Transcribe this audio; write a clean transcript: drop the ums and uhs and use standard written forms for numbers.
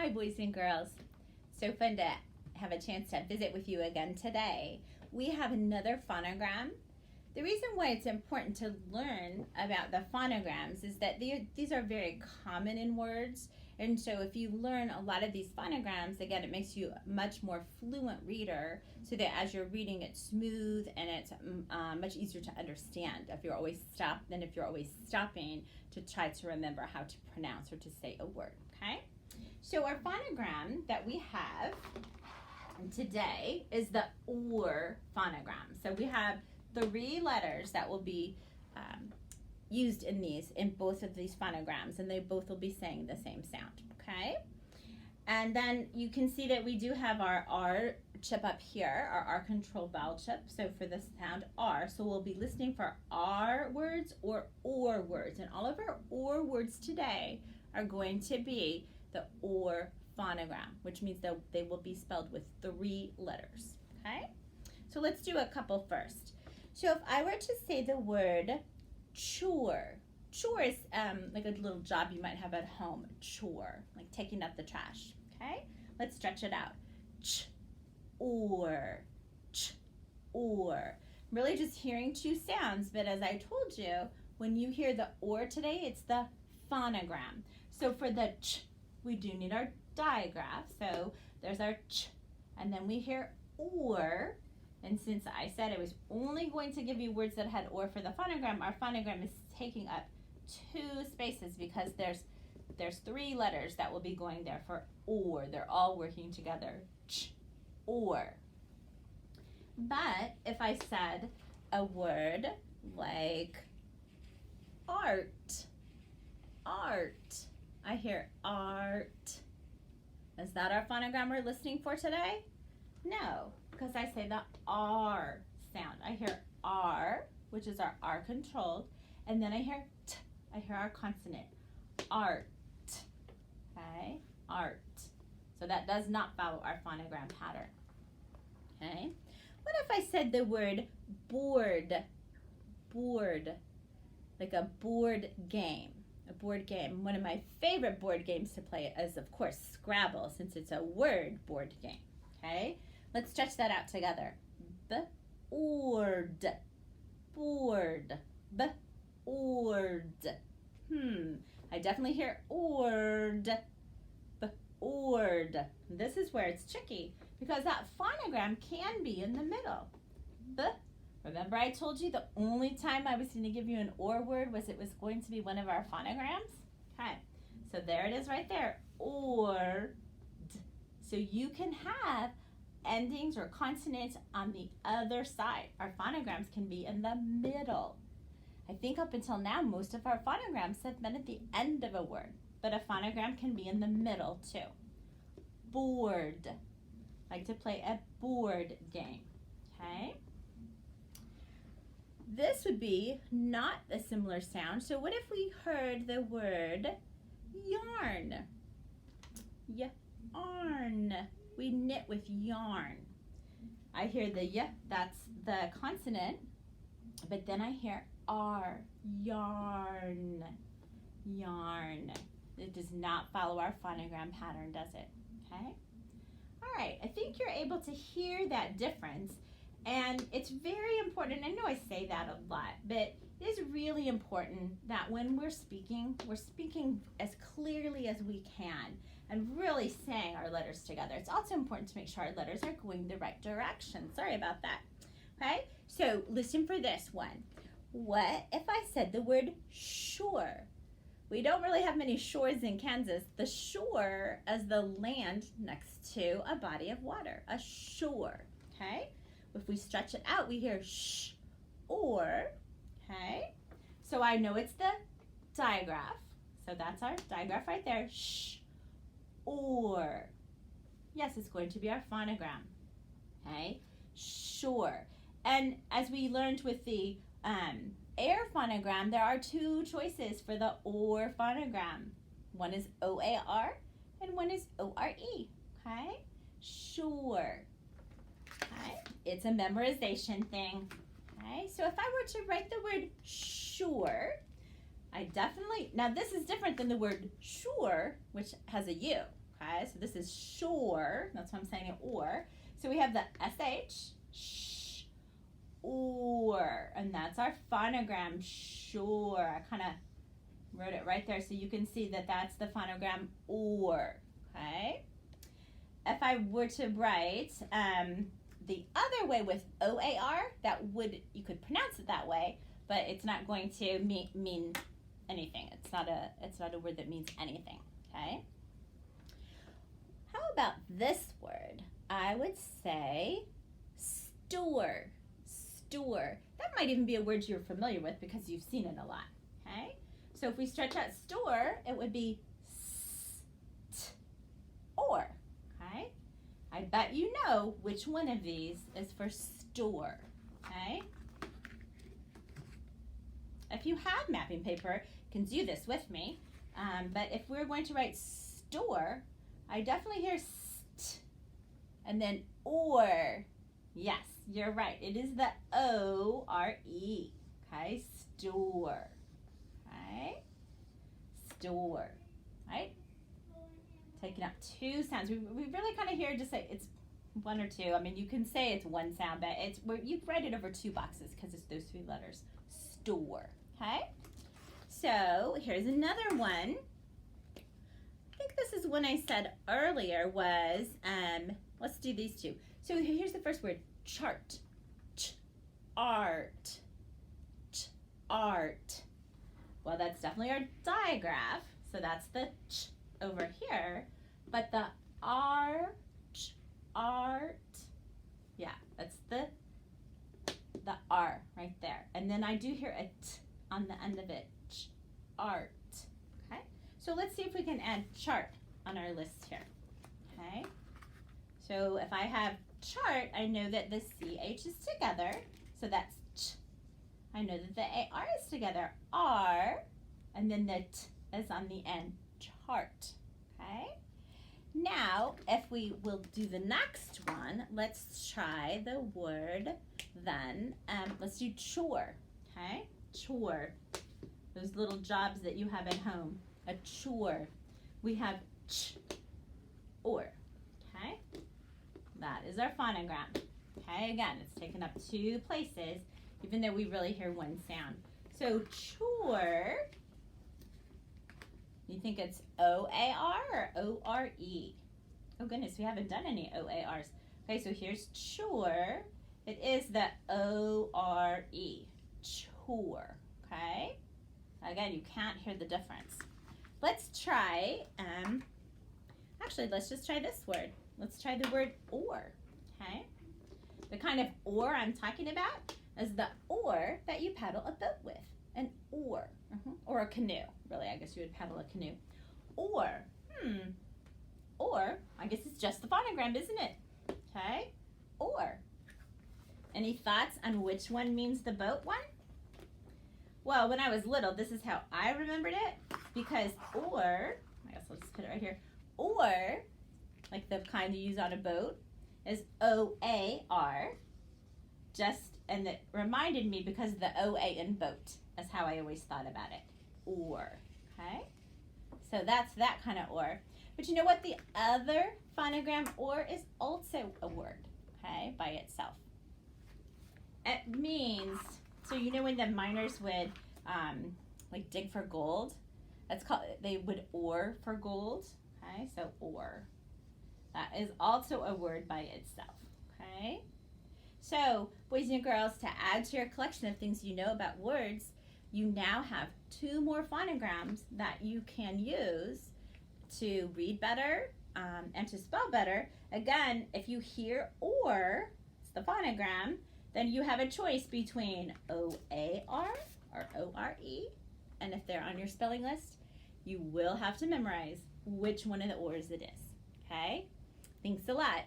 Hi, boys and girls. So fun to have a chance to visit with you again today. We have another phonogram. The reason why it's important to learn about the phonograms is that these are very common in words. And so if you learn a lot of these phonograms, again, it makes you a much more fluent reader so that as you're reading, it's smooth and it's much easier to understand if you're always stopped than if you're always stopping to try to remember how to pronounce or to say a word, okay? So our phonogram that we have today is the OR phonogram. So we have 3 letters that will be used in both of these phonograms, and they both will be saying the same sound, okay? And then you can see that we do have our R chip up here, our R control vowel chip, so for the sound R. So we'll be listening for R words or OR words, and all of our OR words today are going to be the OR phonogram, which means that they will be spelled with 3 letters, okay? So let's do a couple first. So if I were to say the word chore, chore is like a little job you might have at home, chore, like taking out the trash, okay? Let's stretch it out. Ch, or, ch, or. Really just hearing 2 sounds, but as I told you, when you hear the or today, it's the phonogram. So for the ch, we do need our digraph. So there's our ch, and then we hear or. And since I said I was only going to give you words that had or for the phonogram, our phonogram is taking up 2 spaces because there's 3 letters that will be going there for or. They're all working together. Ch, or. But if I said a word like art, art, I hear art. Is that our phonogram we're listening for today? No, because I say the R sound. I hear R, which is our R controlled, and then I hear T. I hear our consonant. Art. Okay? Art. So that does not follow our phonogram pattern. Okay? What if I said the word board? Board. Like a board game. A board game. One of my favorite board games to play is, of course, Scrabble, since it's a word board game. Okay? Let's stretch that out together. B-ord. Board. B-ord. I definitely hear ord. B-ord. This is where it's tricky because that phonogram can be in the middle. B. Remember I told you the only time I was going to give you an or word was it was going to be one of our phonograms? Okay. So there it is right there. Or. So you can have endings or consonants on the other side. Our phonograms can be in the middle. I think up until now, most of our phonograms have been at the end of a word, but a phonogram can be in the middle too. Board. Like to play a board game. Okay? This would be not a similar sound. So what if we heard the word yarn? Yarn. We knit with yarn. I hear the y, that's the consonant, but then I hear R, yarn, yarn. It does not follow our phonogram pattern, does it? Okay? All right, I think you're able to hear that difference, and it's very important. I know I say that a lot, but it is really important that when we're speaking as clearly as we can and really saying our letters together. It's also important to make sure our letters are going the right direction. Sorry about that. Okay, so listen for this one. What if I said the word shore? We don't really have many shores in Kansas. The shore as the land next to a body of water, a shore, okay? If we stretch it out, we hear sh, or, okay? So I know it's the digraph. So that's our digraph right there, sh, or. Yes, it's going to be our phonogram, okay? Shore. And as we learned with the air phonogram, there are 2 choices for the or phonogram. One is O-A-R and one is O-R-E, okay? Shore, okay? It's a memorization thing, okay? So if I were to write the word sure, I definitely, now this is different than the word sure, which has a U, okay? Okay, so this is sure. That's why I'm saying it or. So we have the SH, sh, or, and that's our phonogram, sure. I kind of wrote it right there so you can see that that's the phonogram or. Okay. If I were to write the other way with OAR, you could pronounce it that way, but it's not going to mean anything. It's not a word that means anything. Okay. How about this word? I would say store. Store. That might even be a word you're familiar with because you've seen it a lot. Okay. So if we stretch out store, it would be or. Okay. I bet you know which one of these is for store. Okay. If you have mapping paper, you can do this with me. But if we're going to write store, I definitely hear st and then or. Yes, you're right. It is the O-R-E. Okay, store. Okay, store. Right? Taking up two sounds. We really kind of hear just say it's one or two. I mean, you can say it's one sound, but you write it over two boxes because it's those three letters. Store. Okay? So here's another one. I think this is one I said earlier was, let's do these two. So here's the first word, chart. Art. Art. Well, that's definitely our digraph. So that's the ch over here. But the art, yeah, that's the R right there. And then I do hear a T on the end of it, art. Okay, so let's see if we can add chart on our list here. Okay, so if I have chart, I know that the CH is together, so that's ch. I know that the AR is together, R, and then the T is on the end, chart. Okay, now if we will do the next one, let's try the word then. Let's do chore. Okay, chore. Those little jobs that you have at home, a chore. We have ch, or. Okay, that is our phonogram. Okay, again, it's taken up two places, even though we really hear one sound. So chore, you think it's O-A-R or O-R-E? Oh goodness, we haven't done any O-A-Rs. Okay, so here's chore. It is the O-R-E, chore, okay? Again, you can't hear the difference. Let's try, actually, let's just try this word. Let's try the word or, okay? The kind of oar I'm talking about is the oar that you paddle a boat with, an oar, or a canoe. Really, I guess you would paddle a canoe. Or, or, I guess it's just the phonogram, isn't it? Okay, or. Any thoughts on which one means the boat one? Well, when I was little, this is how I remembered it, because or, I guess I'll just put it right here, or, like the kind you use on a boat, is O-A-R, and it reminded me because the O-A in boat is how I always thought about it, or, okay? So that's that kind of or. But you know what? The other phonogram or is also a word, okay, by itself. It means, so you know when the miners would like dig for gold, that's called, they would ore for gold, okay, so or. That is also a word by itself, okay? So, boys and girls, to add to your collection of things you know about words, you now have two more phonograms that you can use to read better and to spell better. Again, if you hear or, it's the phonogram, then you have a choice between O-A-R or O-R-E, and if they're on your spelling list, you will have to memorize which one of the ors it is, okay? Thanks a lot.